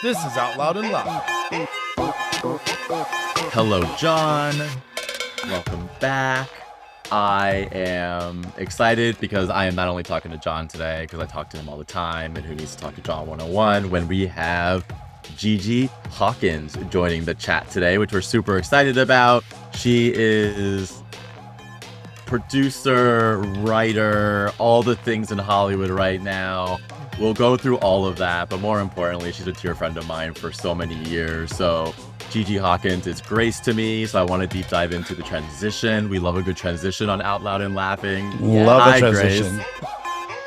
This is Out Loud and Loud. Hello, John. Welcome back. I am excited because I am not only talking to John today, because I talk to him all the time, and who needs to talk to John 101, when we have Gigi Hawkins joining the chat today, which we're super excited about. She is producer, writer, all the things in Hollywood right now. We'll go through all of that, but more importantly, she's a dear friend of mine for so many years. So Gigi Hawkins is Grace to me, so I want to deep dive into the transition. We love a good transition on Out Loud and Laughing. Love a transition. Grace.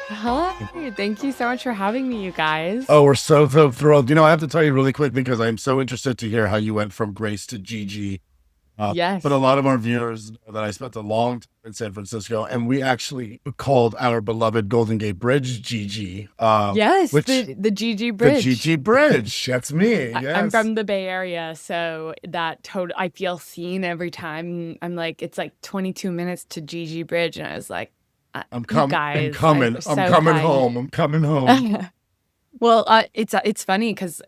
Hi, thank you so much for having me, you guys. Oh, we're so thrilled. I have to tell you really quick because I'm so interested to hear how you went from Grace to Gigi. Yes. But a lot of our viewers know that I spent a long time in San Francisco, and we actually called our beloved Golden Gate Bridge Gigi. Yes, the Gigi Bridge. The Gigi Bridge. That's me. Yes. I'm from the Bay Area, so I feel seen every time. I'm like, it's like 22 minutes to Gigi Bridge, and I was like, I'm coming home. Well, it's funny because,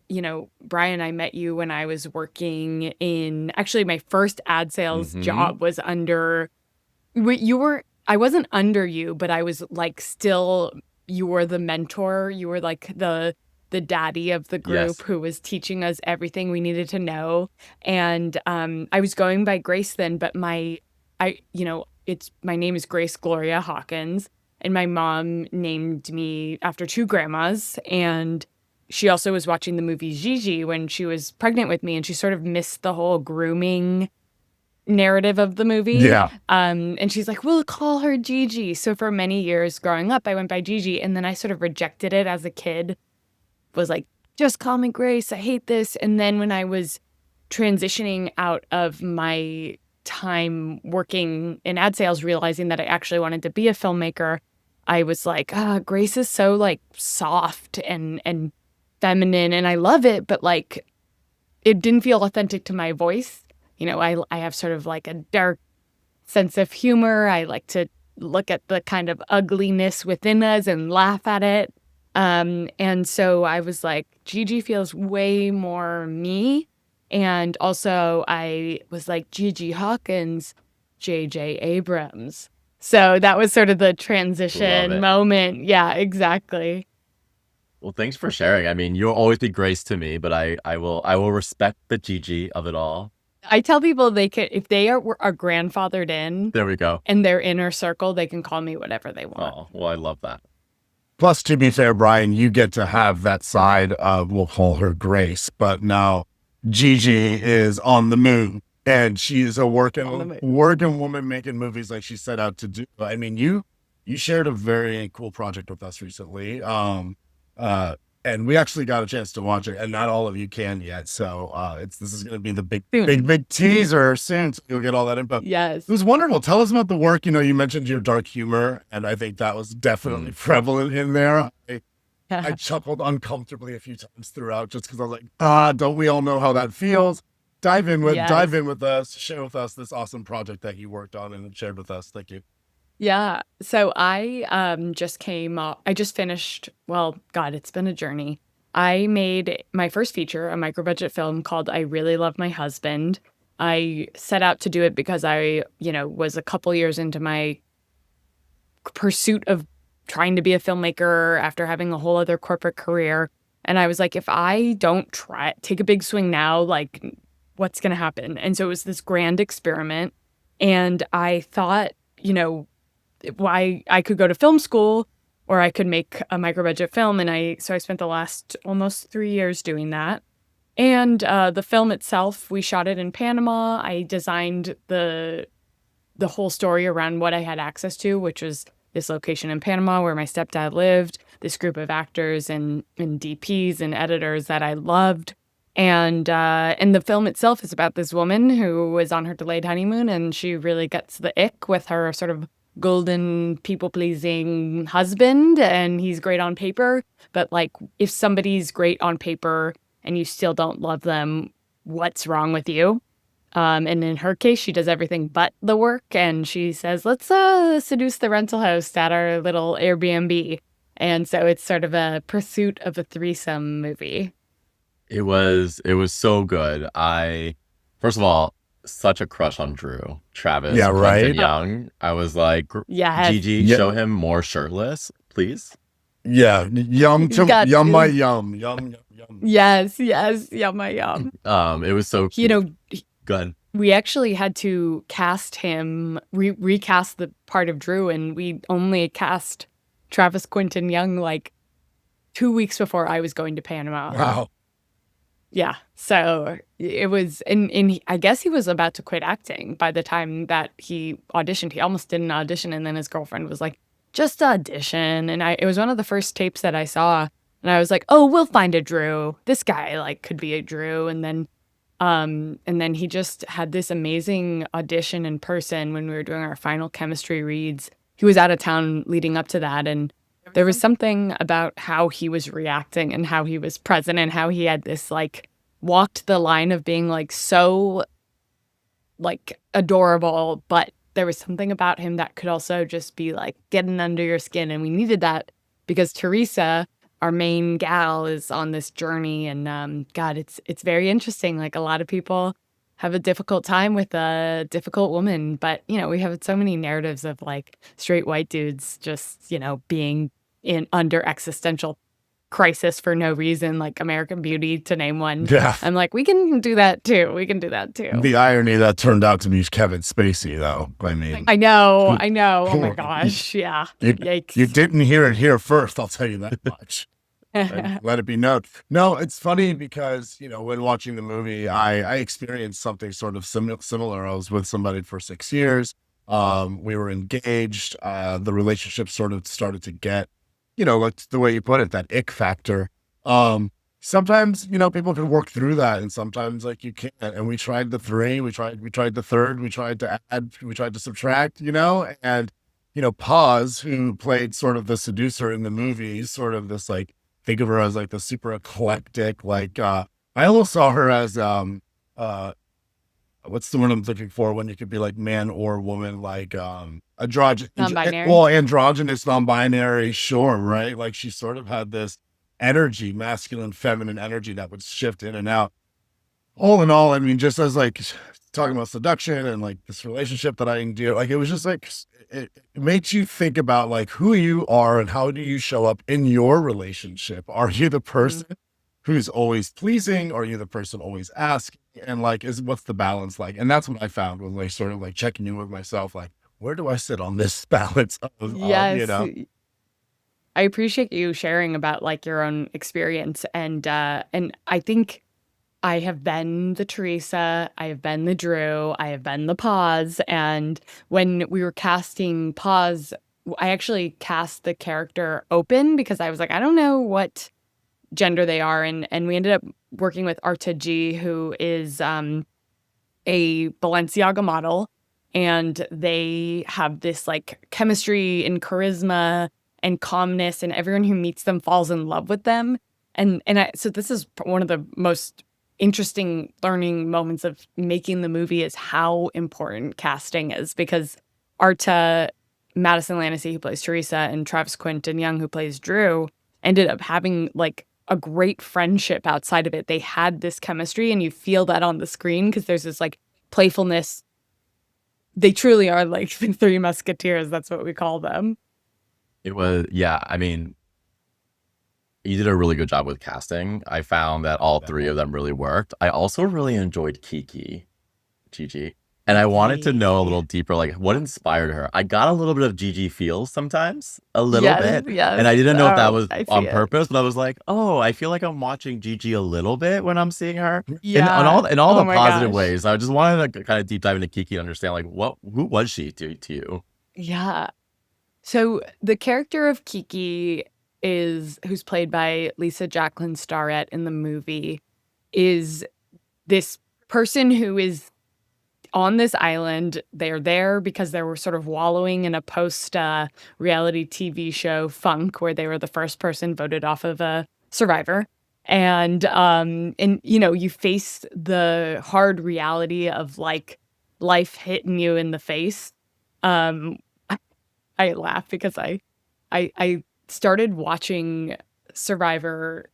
Brian, I met you when I was working in, actually my first ad sales job was under, I wasn't under you, but I was like still, you were the mentor. You were like the daddy of the group who was teaching us everything we needed to know. And I was going by Grace then, but my name is Grace Gloria Hawkins. And my mom named me after two grandmas. And she also was watching the movie Gigi when she was pregnant with me. And she sort of missed the whole grooming narrative of the movie. Yeah. And she's like, we'll call her Gigi. So for many years growing up, I went by Gigi. And then I sort of rejected it as a kid. Was like, just call me Grace. I hate this. And then when I was transitioning out of my time working in ad sales, realizing that I actually wanted to be a filmmaker, I was like, Grace is so like soft and feminine, and I love it, but like it didn't feel authentic to my voice. I have sort of like a dark sense of humor. I like to look at the kind of ugliness within us and laugh at it. And so I was like, Gigi feels way more me. And also I was like, Gigi Hawkins, J.J. Abrams. So that was sort of the transition moment. Yeah, exactly. Well, thanks for sharing. I mean, you'll always be Grace to me, but I will respect the Gigi of it all. I tell people they can, if they are grandfathered in. There we go. In their inner circle, they can call me whatever they want. Oh, well, I love that. Plus, to be fair, Brian, you get to have that side of, we'll call her Grace, but now Gigi is on the moon. And she is a working woman making movies like she set out to do. I mean, you shared a very cool project with us recently. And we actually got a chance to watch it, and not all of you can yet. So this is going to be the big teaser soon. So you'll get all that info. Yes. It was wonderful. Tell us about the work. You mentioned your dark humor, and I think that was definitely prevalent in there. I chuckled uncomfortably a few times throughout just because I was like, don't we all know how that feels? Dive in with us, share with us this awesome project that you worked on and shared with us. Thank you. Yeah. So I just finished, well, God, it's been a journey. I made my first feature, a micro-budget film called I Really Love My Husband. I set out to do it because I, was a couple years into my pursuit of trying to be a filmmaker after having a whole other corporate career. And I was like, if I don't take a big swing now, like, what's going to happen? And so it was this grand experiment. And I thought, why I could go to film school or I could make a micro-budget film. And so I spent the last almost 3 years doing that. And the film itself, we shot it in Panama. I designed the whole story around what I had access to, which was this location in Panama where my stepdad lived, this group of actors and DPs and editors that I loved. And the film itself is about this woman who is on her delayed honeymoon, and she really gets the ick with her sort of golden people-pleasing husband, and he's great on paper. But like, if somebody's great on paper and you still don't love them, what's wrong with you? And in her case, she does everything but the work, and she says, let's seduce the rental host at our little Airbnb. And so it's sort of a pursuit of a threesome movie. It was so good. First of all, such a crush on Drew, Travis, Yeah, Quentin right. Young. I was like, Yes. Gigi, Yeah, show him more shirtless, please. yeah. Yum He's to got, yum my yum. Yum yum yum. yes, yum, yum. It was so You cute. know, Good. we actually had to cast him, recast the part of Drew, and we only cast Travis Quentin Young like 2 weeks before I was going to Panama. Wow. Yeah. So it was, I guess he was about to quit acting by the time that he auditioned. He almost did an audition, and then his girlfriend was like, just audition. And it was one of the first tapes that I saw, and I was like, oh, we'll find a Drew. This guy like could be a Drew. And then he just had this amazing audition in person when we were doing our final chemistry reads. He was out of town leading up to that, and there was something about how he was reacting and how he was present and how he had this like walked the line of being like so like adorable, but there was something about him that could also just be like getting under your skin. And we needed that because Teresa, our main gal, is on this journey. And God, it's very interesting. Like a lot of people have a difficult time with a difficult woman, but you know, we have so many narratives of like straight white dudes just, you know, being in under existential crisis for no reason, like American Beauty, to name one. Yeah. I'm like, we can do that too. We can do that too. The irony that turned out to be Kevin Spacey, though. I mean, I know. Oh my gosh. Yeah. Yikes. you didn't hear it here first. I'll tell you that much. And let it be known. No, it's funny because, you know, when watching the movie, I experienced something sort of similar. I was with somebody for 6 years. We were engaged. The relationship sort of started to get, you know, like the way you put it, that ick factor. Sometimes, you know, people can work through that, and sometimes like you can't. And we tried the 3, we tried the 3rd, we tried to add, we tried to subtract, you know, and, you know, Paz, who played sort of the seducer in the movie, sort of this like, think of her as like the super eclectic, like, I almost saw her as, what's the word I'm looking for when you could be like man or woman, like, Non-binary. androgynous, non-binary, sure, right? Like she sort of had this energy, masculine, feminine energy that would shift in and out. All in all, I mean, just as like talking about seduction and like this relationship that I endear, like it was just like it makes you think about like who you are and how do you show up in your relationship. Are you the person who's always pleasing, or are you the person always asking? And like, what's the balance like? And that's what I found was like sort of like checking in with myself, like where do I sit on this balance of you Yes. know? I appreciate you sharing about like your own experience. And I think I have been the Teresa, I have been the Drew, I have been the Paz. And when we were casting Paz, I actually cast the character open because I was like, I don't know what gender they are. And we ended up working with Arta G, who is a Balenciaga model. And they have this like chemistry and charisma and calmness, and everyone who meets them falls in love with them. So this is one of the most interesting learning moments of making the movie is how important casting is, because Arta, Madison Lannacy, who plays Teresa, and Travis Quentin Young, who plays Drew, ended up having like a great friendship outside of it. They had this chemistry, and you feel that on the screen because there's this like playfulness. They truly are like the Three Musketeers. That's what we call them. It was, yeah, I mean, you did a really good job with casting. I found that all 3 of them really worked. I also really enjoyed Kiki, Gigi. And I wanted to know a little deeper, like what inspired her. I got a little bit of Gigi feels sometimes, a little bit. And I didn't know if that was I see on it. purpose, but I was like, oh, I feel like I'm watching Gigi a little bit when I'm seeing her. Yeah. In all Oh the my positive gosh. ways. I just wanted to kind of deep dive into Kiki and understand like who was she to you? Yeah. So the character of Kiki who's played by Lisa Jacqueline Starrett in the movie, is this person who is on this island. They're there because they were sort of wallowing in a post reality TV show funk, where they were the first person voted off of a Survivor. And you know, you face the hard reality of like life hitting you in the face. Um, I laugh because I started watching Survivor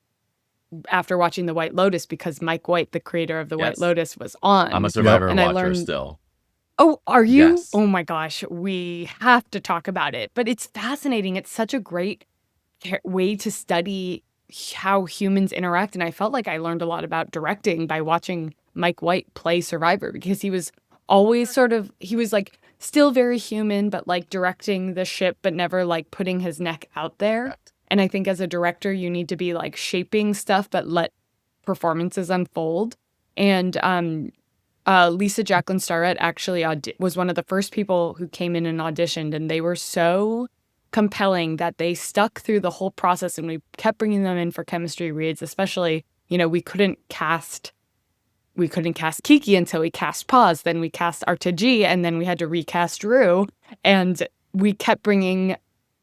after watching The White Lotus because Mike White, the creator of The White Yes. Lotus, was on. I'm a Survivor And I watcher learned, still. oh, are you? Yes. Oh my gosh, we have to talk about it. But it's fascinating. It's such a great way to study how humans interact. And I felt like I learned a lot about directing by watching Mike White play Survivor, because he was always he was like still very human, but like directing the ship, but never like putting his neck out there. Correct. And I think as a director, you need to be like shaping stuff, but let performances unfold. And Lisa Jacqueline Starrett actually was one of the first people who came in and auditioned, and they were so compelling that they stuck through the whole process, and we kept bringing them in for chemistry reads. Especially, we couldn't cast Kiki until we cast Paz, then we cast Artaji, and then we had to recast Rue, and we kept bringing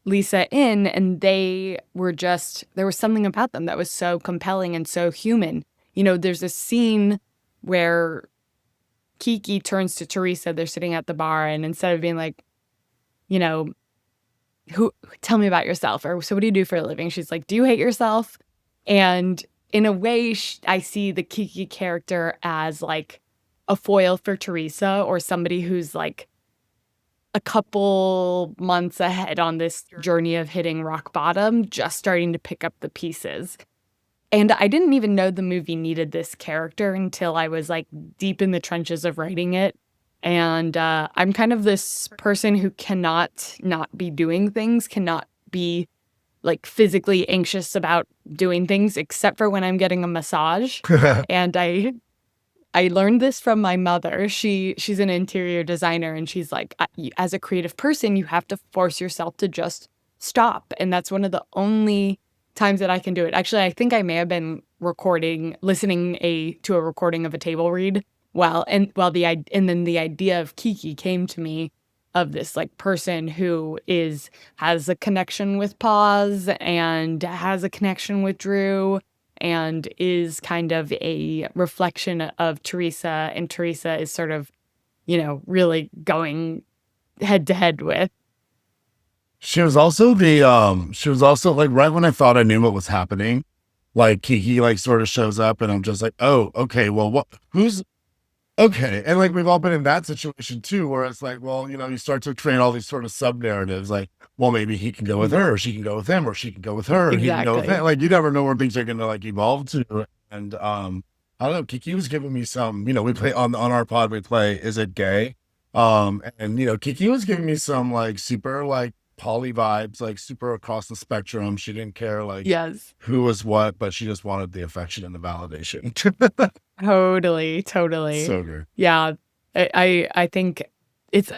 Lisa in, and there was something about them that was so compelling and so human. There's a scene where Kiki turns to Teresa, they're sitting at the bar, and instead of being like, tell me about yourself, or so what do you do for a living? She's like, do you hate yourself? And in a way, I see the Kiki character as like a foil for Teresa, or somebody who's like a couple months ahead on this journey of hitting rock bottom, just starting to pick up the pieces. And I didn't even know the movie needed this character until I was like deep in the trenches of writing it. And I'm kind of this person who cannot not be doing things, cannot be like physically anxious about doing things, except for when I'm getting a massage. And I learned this from my mother. She's an interior designer, and she's like, as a creative person, you have to force yourself to just stop. And that's one of the only times that I can do it. Actually, I think I may have been listening to a recording of a table read and then the idea of Kiki came to me, of this like person who has a connection with Paz and has a connection with Drew, and is kind of a reflection of Teresa, and Teresa is sort of, really going head to head with. She was also like right when I thought I knew what was happening, like Kiki like sort of shows up, and I'm just like, oh, okay, well, who's okay. And like we've all been in that situation too, where it's like, well, you start to create all these sort of sub narratives, like, well, maybe he can go with her, or she can go with him, or she can go with her, or he can go with Exactly. him. Like you never know where things are gonna like evolve to. And I don't know, Kiki was giving me some, we play on our pod, we play Is It Gay? And Kiki was giving me some like super like poly vibes, like super across the spectrum. She didn't care like Yes. who was what, but she just wanted the affection and the validation. Totally. So good. Yeah. I think it's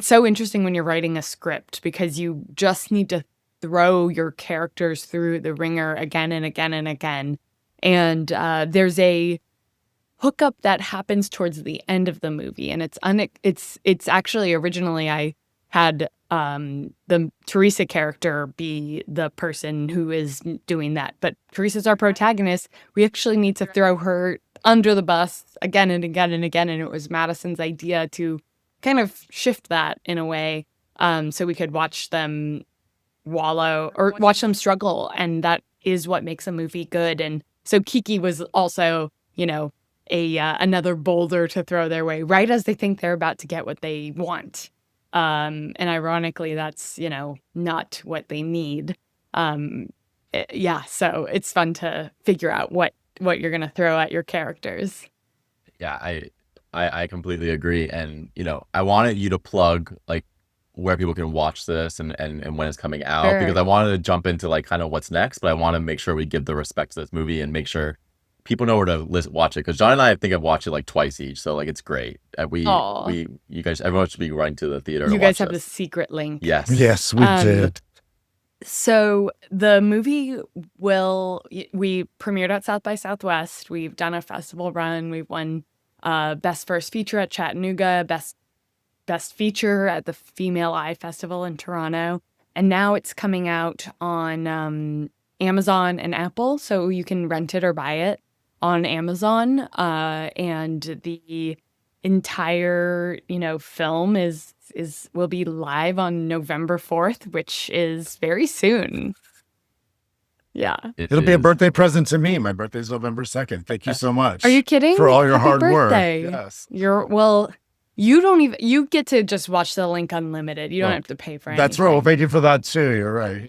so interesting when you're writing a script, because you just need to throw your characters through the ringer again and again and again. And there's a hookup that happens towards the end of the movie, and it's actually originally I had the Teresa character be the person who is doing that, but Teresa's our protagonist. We actually need to throw her under the bus again and again and again, and it was Madison's idea to kind of shift that in a way, so we could watch them wallow or watch them struggle, and that is what makes a movie good. And so Kiki was also, another boulder to throw their way right as they think they're about to get what they want. And ironically, that's, not what they need. So it's fun to figure out what you're going to throw at your characters. Yeah, I completely agree. And, I wanted you to plug like where people can watch this and when it's coming out, Sure. because I wanted to jump into like kind of what's next, but I want to make sure we give the respect to this movie and make sure people know where to watch it. Because John and I think I've watched it like twice each, so like it's great. You guys, everyone should be running to the theater. You to guys watch have the this. secret link. Yes, we did. So the movie we premiered at South by Southwest. We've done a festival run. We've won Best First Feature at Chattanooga, Best Feature at the Female Eye Festival in Toronto. And now it's coming out on Amazon and Apple, so you can rent it or buy it on Amazon. And the entire, film is will be live on November 4th, which is very soon. Yeah. It'll be a birthday present to me. My birthday's November 2nd. Thank you so much. Are you kidding? For all your Happy hard birthday. work. Yes. You get to just watch the link unlimited. You don't have to pay for anything. That's right. Well, thank you for that too. You're right.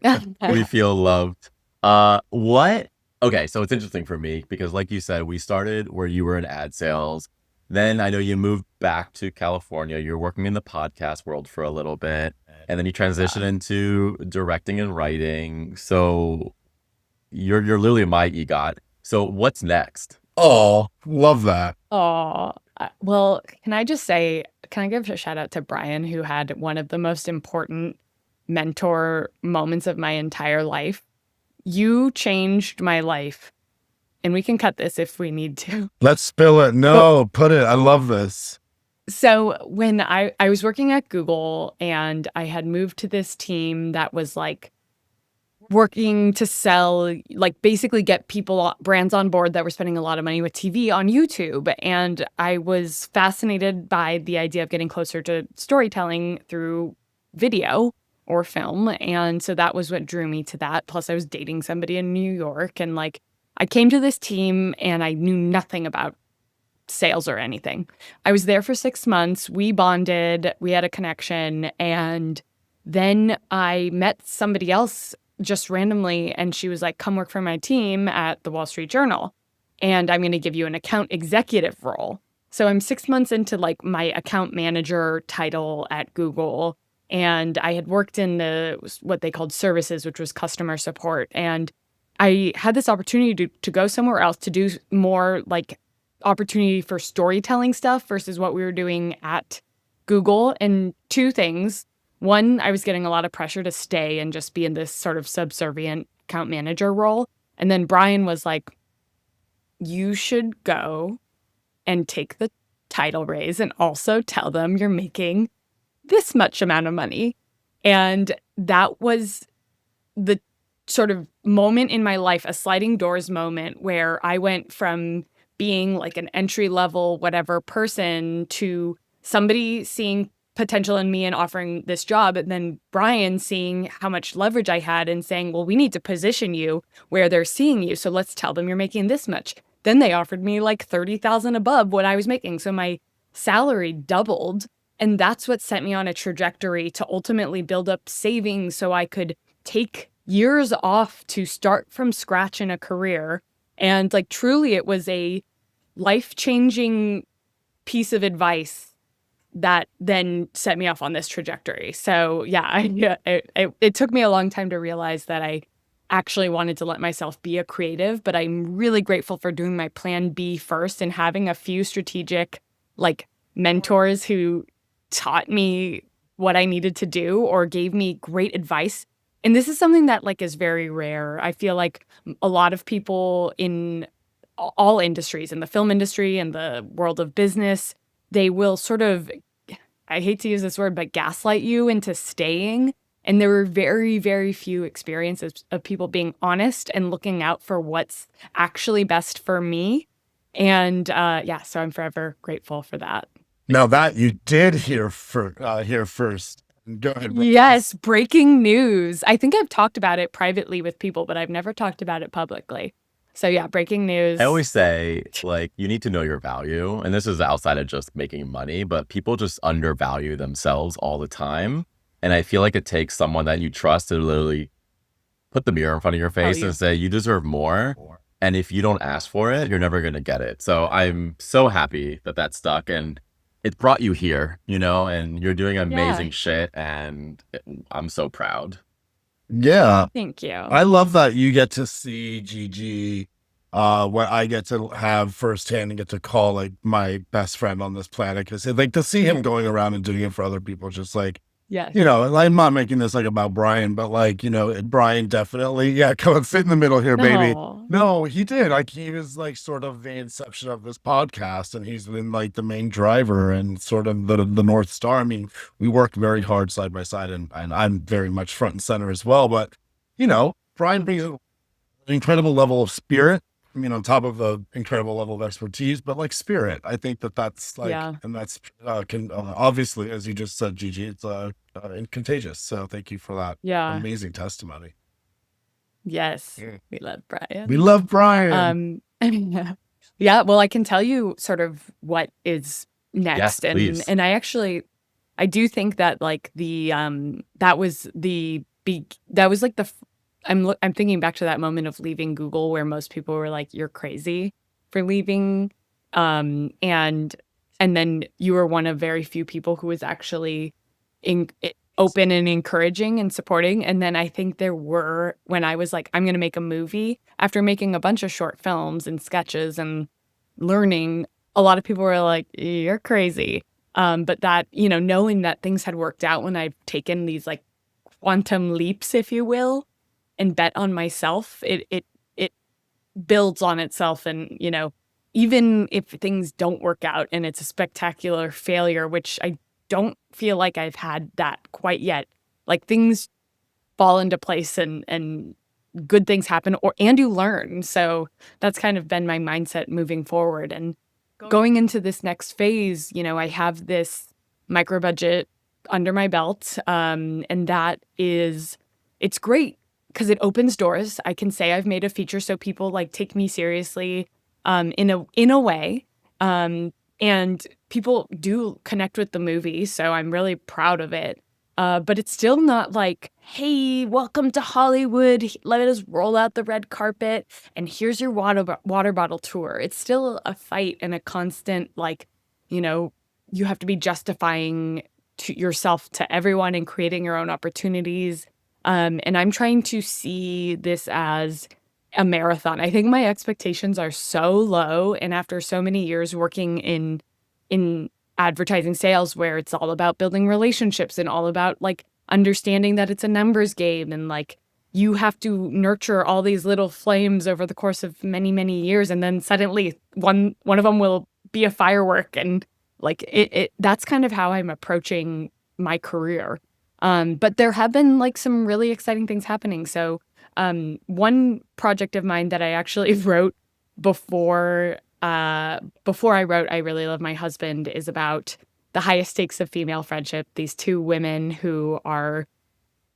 We feel loved. Okay, so it's interesting for me because like you said, we started where you were in ad sales. Then I know you moved back to California. You're working in the podcast world for a little bit. And then you transitioned into directing and writing. So you're literally my EGOT. So what's next? Oh, love that. Oh, well, can I give a shout out to Brian, who had one of the most important mentor moments of my entire life. You changed my life. And we can cut this if we need to. Let's spill it. No, put it. I love this. So when I was working at Google and I had moved to this team that was like working to sell, like basically get brands on board that were spending a lot of money with TV on YouTube. And I was fascinated by the idea of getting closer to storytelling through video or film. And so that was what drew me to that. Plus I was dating somebody in New York, and like I came to this team and I knew nothing about sales or anything. I was there for 6 months. We bonded, we had a connection, and then I met somebody else just randomly, and she was like, come work for my team at the Wall Street Journal, and I'm going to give you an account executive role. So I'm 6 months into like my account manager title at Google, and I had worked in what they called services, which was customer support, and I had this opportunity to go somewhere else to do more like opportunity for storytelling stuff versus what we were doing at Google. And two things. One, I was getting a lot of pressure to stay and just be in this sort of subservient account manager role. And then Brian was like, you should go and take the title raise and also tell them you're making this much amount of money. And that was the sort of moment in my life, a sliding doors moment, where I went from being like an entry level whatever person to somebody seeing potential in me and offering this job, and then Brian seeing how much leverage I had and saying, well, we need to position you where they're seeing you, so let's tell them you're making this much. Then they offered me like $30,000 above what I was making, so my salary doubled, and that's what set me on a trajectory to ultimately build up savings so I could take years off to start from scratch in a career. And like truly it was a life-changing piece of advice that then set me off on this trajectory. So yeah, it took me a long time to realize that I actually wanted to let myself be a creative, but I'm really grateful for doing my plan B first and having a few strategic like mentors who taught me what I needed to do or gave me great advice. And this is something that like is very rare. I feel like a lot of people in all industries, in the film industry and the world of business, they will sort of, I hate to use this word, but gaslight you into staying. And there were very, very few experiences of people being honest and looking out for what's actually best for me. And so I'm forever grateful for that. Now that you did hear first. Go ahead. Yes, breaking news. I think I've talked about it privately with people, but I've never talked about it publicly. So yeah, breaking news. I always say, like, you need to know your value. And this is outside of just making money, but people just undervalue themselves all the time. And I feel like it takes someone that you trust to literally put the mirror in front of your face and say, you deserve more. And if you don't ask for it, you're never going to get it. So I'm so happy that that stuck. And it brought you here, you know, and you're doing amazing shit. And I'm so proud. Yeah. Thank you. I love that you get to see Gigi, what I get to have firsthand and get to call like my best friend on this planet. Because like to see him going around and doing it for other people, just like, yes. You know, I'm not making this like about Brian, but like, you know, Brian definitely, come and sit in the middle here, baby. Aww. No, he did. Like he was like sort of the inception of this podcast, and he's been like the main driver and sort of the North Star. I mean, we worked very hard side by side, and I'm very much front and center as well. But, you know, Brian brings an incredible level of spirit, on top of the incredible level of expertise, but like spirit. I think that's like, Yeah. and that's can obviously, as you just said, Gigi, it's contagious. So thank you for that Yeah. amazing testimony. Yes. Mm. We love Brian. We love Brian. Yeah, well, I can tell you sort of what is Yes, next. please. And I do think that like that was like I'm thinking back to that moment of leaving Google where most people were like, you're crazy for leaving. And then you were one of very few people who was actually open and encouraging and supporting. And then I think when I was like, I'm going to make a movie, after making a bunch of short films and sketches and learning, a lot of people were like, you're crazy. But that, knowing that things had worked out when I've taken these like quantum leaps, if you will, and bet on myself, it builds on itself. And, even if things don't work out and it's a spectacular failure, which I don't feel like I've had that quite yet, like things fall into place and good things happen and you learn. So that's kind of been my mindset moving forward. And going into this next phase, I have this micro budget under my belt. And it's great because it opens doors. I can say I've made a feature so people like take me seriously in a way. And people do connect with the movie, so I'm really proud of it. But it's still not like, hey, welcome to Hollywood. Let us roll out the red carpet and here's your water bottle tour. It's still a fight and a constant, like, you have to be justifying to yourself to everyone and creating your own opportunities. And I'm trying to see this as a marathon. I think my expectations are so low. And after so many years working in advertising sales where it's all about building relationships and all about like understanding that it's a numbers game and like you have to nurture all these little flames over the course of many, many years. And then suddenly one of them will be a firework. And like that's kind of how I'm approaching my career. But there have been like some really exciting things happening. So one project of mine that I actually wrote before I wrote I Really Love My Husband is about the highest stakes of female friendship. These two women who are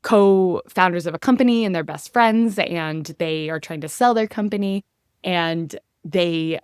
co-founders of a company and they're best friends, and they are trying to sell their company, and they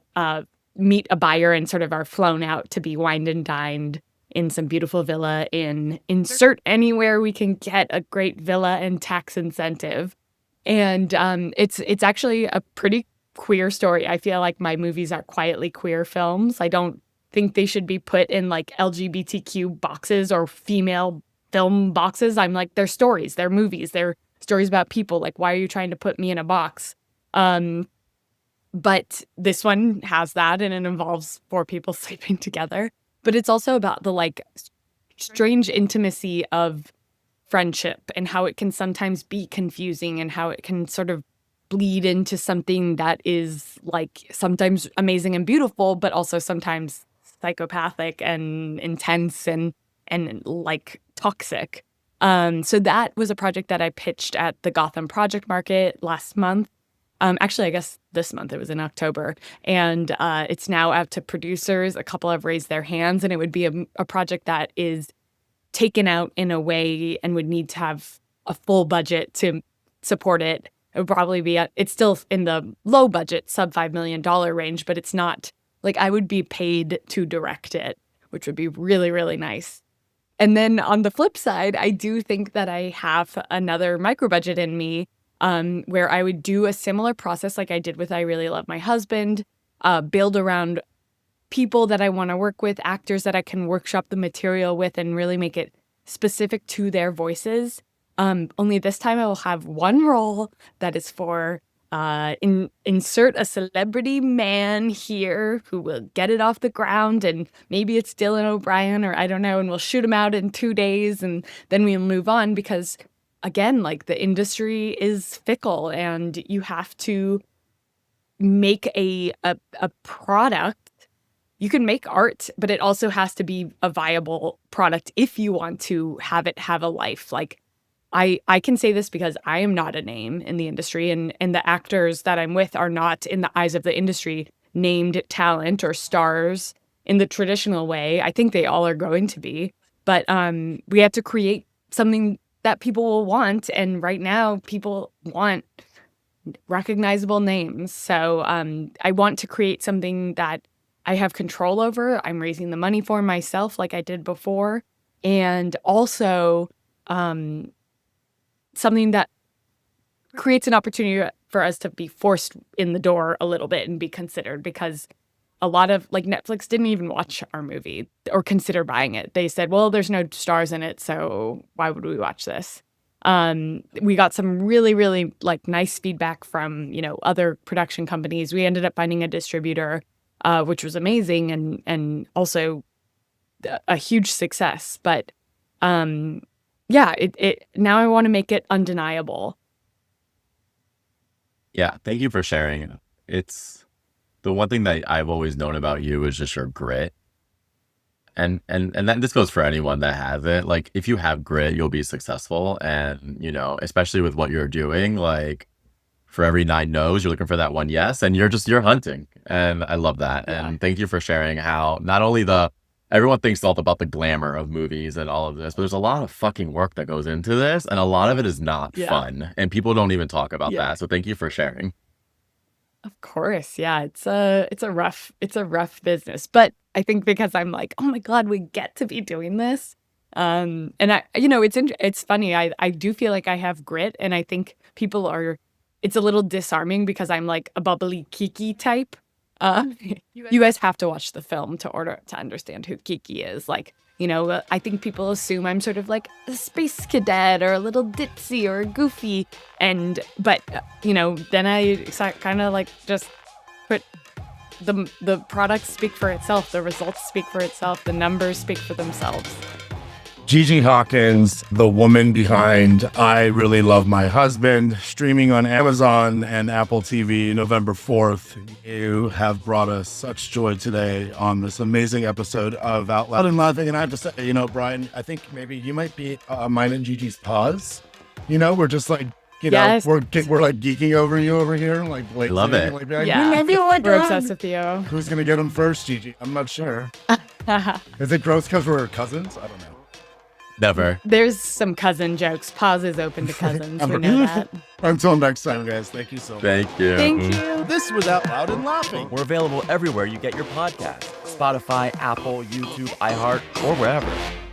meet a buyer and sort of are flown out to be wined and dined in some beautiful villa in insert anywhere we can get a great villa and tax incentive. And it's actually a pretty queer story. I feel like my movies are quietly queer films. I don't think they should be put in like LGBTQ boxes or female film boxes. I'm like, they're stories, they're movies, they're stories about people. Like, why are you trying to put me in a box? But this one has that, and it involves four people sleeping together. But it's also about the like strange intimacy of friendship and how it can sometimes be confusing and how it can sort of bleed into something that is like sometimes amazing and beautiful, but also sometimes psychopathic and intense and like toxic. So that was a project that I pitched at the Gotham Project Market last month. Actually, I guess this month, it was in October, and it's now out to producers. A couple have raised their hands, and it would be a project that is taken out in a way and would need to have a full budget to support it. It would probably be it's still in the low budget, sub $5 million range, but it's not like I would be paid to direct it, which would be really, really nice. And then on the flip side, I do think that I have another micro budget in me where I would do a similar process like I did with I Really Love My Husband, build around people that I want to work with, actors that I can workshop the material with and really make it specific to their voices. Only this time I will have one role that is for insert a celebrity man here who will get it off the ground, and maybe it's Dylan O'Brien or I don't know, and we'll shoot him out in 2 days and then we'll move on because, again, like the industry is fickle and you have to make a product. You can make art, but it also has to be a viable product if you want to have it have a life. Like I can say this because I am not a name in the industry, and the actors that I'm with are not, in the eyes of the industry, named talent or stars in the traditional way. I think they all are going to be, but we have to create something that people will want, and right now people want recognizable names. So I want to create something that I have control over. I'm raising the money for myself like I did before, and also something that creates an opportunity for us to be forced in the door a little bit and be considered, because a lot of, like, Netflix didn't even watch our movie or consider buying it. They said, well, there's no stars in it, so why would we watch this? We got some really, really like nice feedback from, other production companies. We ended up finding a distributor, which was amazing and also a huge success. But yeah, now I want to make it undeniable. Yeah, thank you for sharing. It's the one thing that I've always known about you is just your grit. And that this goes for anyone that has it. Like, if you have grit, you'll be successful. And, especially with what you're doing, like, for every 9 no's, you're looking for that one yes, and you're hunting. And I love that. Yeah. And thank you for sharing how not only everyone thinks all about the glamour of movies and all of this, but there's a lot of fucking work that goes into this, and a lot of it is not fun. And people don't even talk about that. So thank you for sharing. Of course. Yeah. It's a rough business, but I think because I'm like, oh my God, we get to be doing this. And it's funny. I do feel like I have grit, and I think it's a little disarming because I'm like a bubbly Kiki type. You guys have to watch the film to understand who Kiki is. Like, I think people assume I'm sort of like a space cadet or a little ditzy or goofy. But then I kind of like just put the products speak for itself. The results speak for itself. The numbers speak for themselves. Gigi Hawkins, the woman behind I Really Love My Husband, streaming on Amazon and Apple TV November 4th. You have brought us such joy today on this amazing episode of Out Loud and Laughing. And I have to say, Brian, I think maybe you might be mine and Gigi's pause. We're just like, Yes. we're like geeking over you over here. Like, I love it. Like, Yeah. We're obsessed with you. Who's going to get him first, Gigi? I'm not sure. Is it gross because we're cousins? I don't know. Never. There's some cousin jokes. Pause is open to cousins. We know that. Until next time, guys. Thank you so much. Thank you. Thank you. This was Out Loud and Laughing. We're available everywhere you get your podcasts. Spotify, Apple, YouTube, iHeart, or wherever.